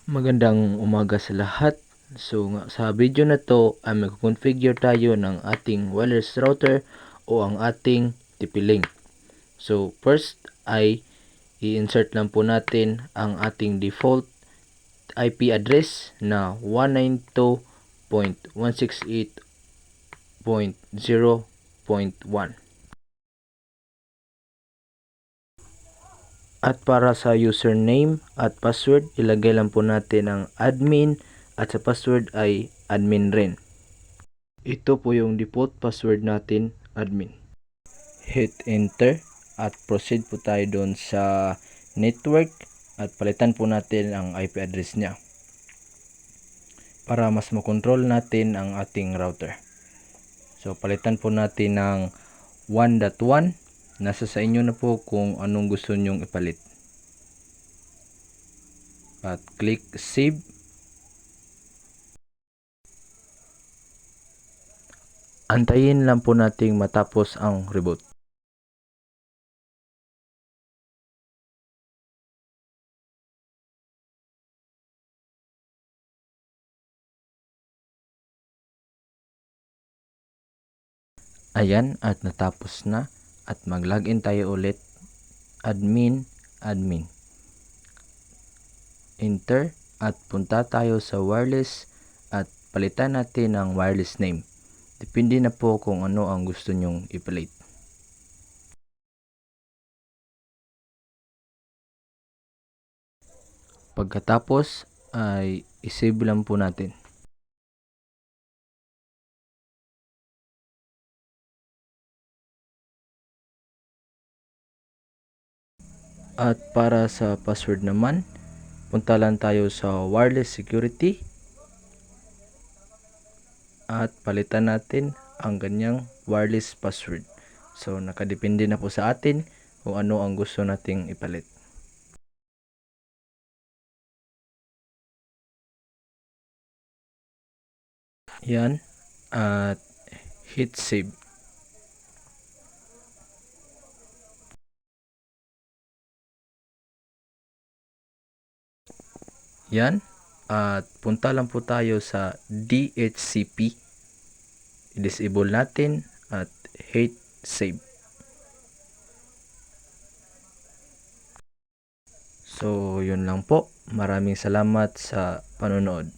Magandang umaga sa lahat. Sa video na to ay mag-configure tayo ng ating wireless router o ang ating TP-Link. First ay i-insert lang po natin ang ating default IP address na 192.168.0.1. At para sa username at password, ilagay lang po natin ang admin at sa password ay admin rin. Ito po yung default password natin, admin. Hit enter at proceed po tayo doon sa network at palitan po natin ang IP address niya para mas makontrol natin ang ating router. Palitan po natin ng 1.1. Nasa sa inyo na po kung anong gusto nyong ipalit. At click save. Antayin lang po nating matapos ang reboot. Ayan, at natapos na. At mag-login tayo ulit. Admin. Enter. At punta tayo sa wireless. At palitan natin ang wireless name. Depende na po kung ano ang gusto nyong ipalit. Pagkatapos ay isave lang po natin. At para sa password naman, punta lang tayo sa wireless security at palitan natin ang ganyang wireless password. Nakadepende na po sa atin kung ano ang gusto nating ipalit. Yan, at hit save. Yan, at punta lang po tayo sa DHCP. I-disable natin at hit save. Yun lang po. Maraming salamat sa panonood.